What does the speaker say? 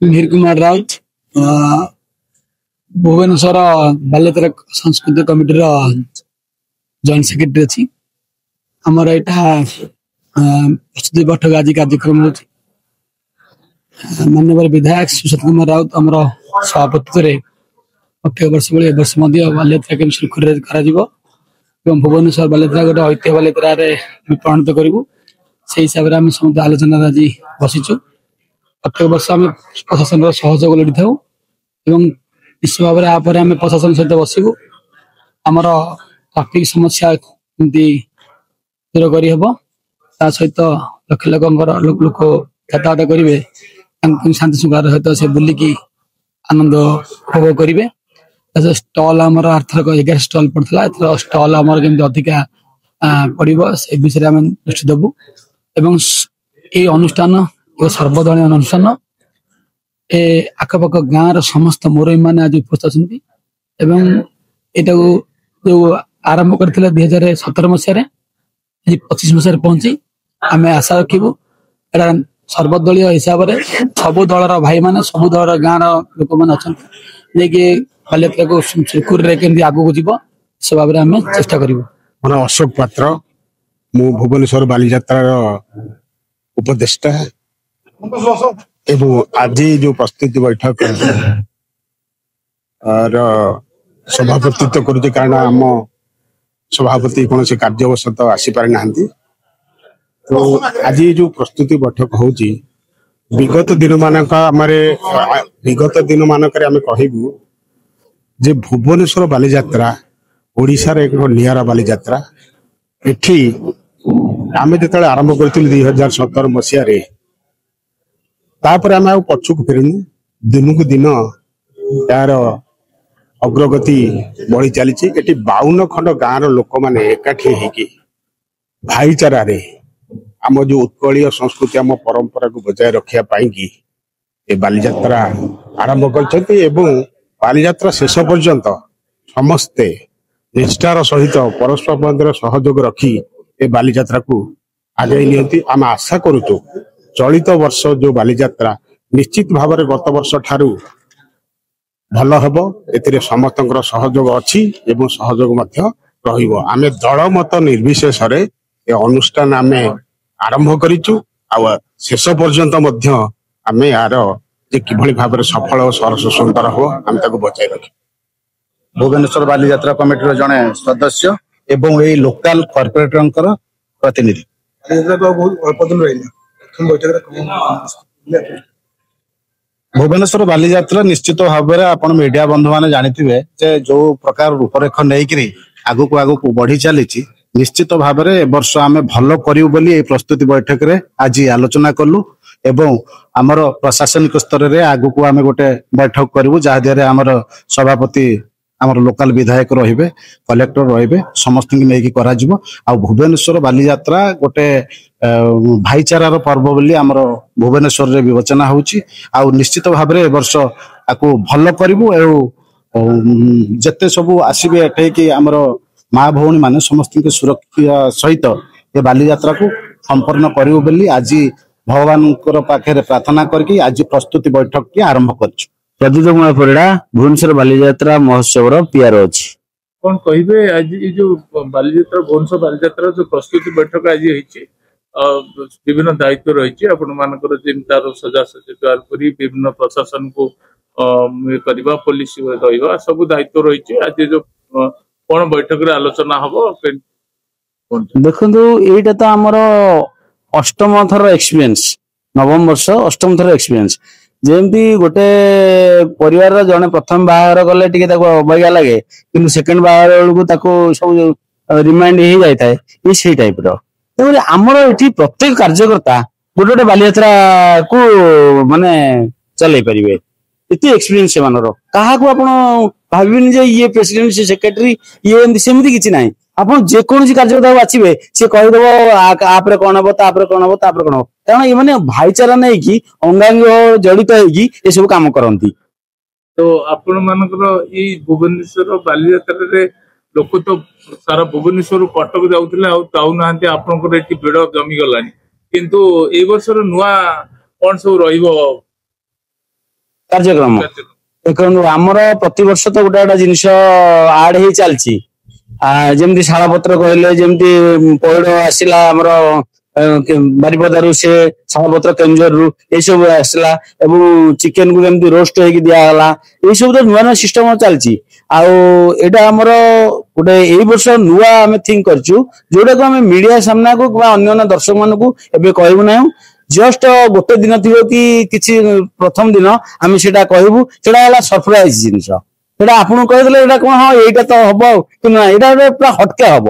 वीर कुमार राउत भुवनेश्वर बालेतर सांस्कृतिक committee joint secretary अच्छी आमर यहाँ प्रस्तुति बैठक आज कार्यक्रम हो माननीय विधायक सुशील कुमार राउत आमर सभापति अक्षय वर्ष भाई वर्ष बालेतर के सुरखुरी भुवनेश्वर बालेतर गोटे ऐतिह्य बालेतर परिणत करूँ से हिसाब से आम समस्त आलोचना आज बसीचु प्रत्येक वर्ष आम प्रशासन सहयोग लोड़ी था निश्चित भाव में आम प्रशासन सहित बसबू आमर ट्राफिक समस्या कमी दूर कर सहित लक्ष लोक यातायात करेंगे शांति शृंखलार सहित से बुलिकी आनंद उपभोग करेंगे स्टल आमर आर्थरक 11 स्टल पड़ता एथर स्टल आमर केमती अधिका पड़ो से विषय में दृष्टि देवु एवं ये अनुष्ठान सर्वदलीय अनुष्ठान ए आखपाख गाँव समस्त मुरई मान आज उपस्थित अच्छा जो आरंभ करते 2017 मसीह 25 मसीह पहुंची आम आशा रखू एटा सर्वदलीय हिसाब से सबु दलर भाई मान सबु दलर गाँव लोक मैंने अच्छा बालेतर को सुरखुरी केमती आगू जीव से भाव में आम चेष्टा करूँ। मैं अशोक पात्र मु भुवनेश्वर बालीजात्रार उपदेष्टा एवं आज जो प्रस्तुति बैठक सभापतित्व करुचे कारण आम सभापति कौन से कार्यवशत आसीपारि ना तो आज जो प्रस्तुति बैठक हो विगत दिन मानक आम कहबू जे भुवनेश्वर बालीजात्रा ओडिशार एक नियारा बालीजात्रा एठी आम जो आरंभ कर 2017 मसीह तापर आम आ पछुक फेरनु दिन को दिन यार अग्रगति बढ़ी चली 52 खंड गाँव लोक मैंने एकाठी होगी भाईचारा रे आम जो उत्कलीय संस्कृति आम परंपरा को बजाय रखापी ये बालीजात्रा आरंभ कर बालीजात्रा शेष पर्यंत समस्ते निष्ठार सहित परस्पर मध्य सहयोग रखी ए बालीजात्रा को आगे नियंती आम आशा करूचु चलित वर्ष जो बालीजात्रा निश्चित भाव में गत वर्ष ठारू भल हम ए समस्त सहयोग अच्छी एवं सहयोग आम दल मत निर्विशेष अनुष्ठान आम आरंभ करूँ आ शेष पर्यंत आम यार कि भाव में सफल और सरस सुंदर हो आम बचाई रख भुवनेश्वर बालीजात्रा कमिटी जड़े सदस्य एवं ये लोकल कॉर्पोरेटर प्रतिनिधि भुवनेश्वर बालीजात्रा निश्चित भाव में आप मीडिया बंधु मैंने जानते जो प्रकार रूपरेख नहीं आगु को आगु बढ़ी चली निश्चित भाव में वर्ष आम भल करूँ प्रस्तुति बैठक रे आज आलोचना कलु एवं आमर प्रशासनिक स्तर में आगु को आम गोटे बैठक करूँ जहाद्वार आमर सभापति आमर लोकल विधायक रहिबे कलेक्टर रहिबे समस्त नहीं करा भुवनेश्वर बालीजात्रा गोटे भाईचारार पर्व बोली आमर भुवनेश्वर रे विवेचना होउची आ निश्चित भाव में वर्ष आपको भल करूँ एवं जेते सब आसबे एठे कि आमर माँ भौणी माने समस्त सुरक्षा सहित ये बालीजात्रा को संपन्न करूँ बोली आज भगवान पाखे प्रार्थना करके आज प्रस्तुति बैठक की आरंभ कर प्रदीप कुमार परिड़ा भुवनेश्वर बालीजात्रा महोत्सव पीआर अच्छी कौन कहे आज जो बालीजात्रा भुवनेश्वर बालीजात्रा जो प्रस्तुति बैठक आज विभिन्न दायित्व रही आपण तार सजासजी विभिन्न प्रशासन को करवा पुलिस रहा सब दायित्व रही आज जो कौन बैठक रे आलोचना हम देखो यहीटा तो आमर अष्टम थर एक्सपीरियंस नवम वर्ष अष्टम थर एक्सपीरियंस जेमती गोटे परिवार जड़े प्रथम बाहर गले अबैया लगे कि सेकेंड बाहर बेलू सब रिमाइंड हो जाता है ये से टाइप आमर ये प्रत्येक कार्यकर्ता गोटे गोटे बालीजात्रा को माने चल पारे इतनी एक्सपीरियंस से क्या भाविनी ये प्रेसिडेंट से सेक्रेटरी ये सेमती किसी ना आप जेकोसी कार्यकर्ता बाछे सी कहीदेव आपरे कौन हम तापर कौन हम तापर कौन हम कारण ये मैंने भाईचारा नहीं कि अंगांग जड़ित हो सब कम करती तो आपण मानकर ये भुवनेश्वर बालीजात्रा रे लोक तो सारा भुवनेश्वर कटक जाऊना आपंकर ये भिड़ जमी गलानी किंतु ए वर्ष नुआ कौन सब କାର୍ଯ୍ୟକ୍ରମ ଦେଖନ୍ତୁ ଆମର ପ୍ରତିବର୍ଷ ତ ଗୋଟେ ଗୋଟେ ଜିନିଷ ଆଡ ହେଇ ଚାଲିଛି। ଯେମିତି ଶାଳପତ୍ର କହିଲେ, ଯେମିତି ପଇଡ ଆସିଲା ଆମର ବାରିପଦାରୁ, ସେ ଶାଳପତ୍ର କେନ୍ଦୁଝରରୁ ଏଇସବୁ ଆସିଲା, ଏବଂ ଚିକେନ କୁ ଯେମିତି ରୋଷ୍ଟ ହେଇକି ଦିଆଗଲା, ଏଇସବୁ ତ ନୂଆ ନୂଆ ସିଷ୍ଟମ ଚାଲିଛି। ଆଉ ଏଇଟା ଆମର ଗୋଟେ ଏଇ ବର୍ଷ ନୂଆ ଆମେ ଥିଙ୍କ କରିଛୁ, ଯୋଉଟାକୁ ଆମେ ମିଡିଆ ସାମ୍ନାକୁ ବା ଅନ୍ୟାନ୍ୟ ଦର୍ଶକ ମାନଙ୍କୁ ଏବେ କହିବୁ ନାହିଁ। ଜଷ୍ଟ ଗୋଟେ ଦିନ ଥିବ କି କିଛି ପ୍ରଥମ ଦିନ ଆମେ ସେଇଟା କହିବୁ, ସେଇଟା ହେଲା ସରପ୍ରାଇଜ ଜିନିଷ। ସେଇଟା ଆପଣଙ୍କୁ କହିଦେଲେ ଏଇଟା କଣ, ହଁ ଏଇଟା ତ ହବ, ଆଉ କିନ୍ତୁ ନା, ଏଇଟା ପୁରା ହଟକେ ହବ।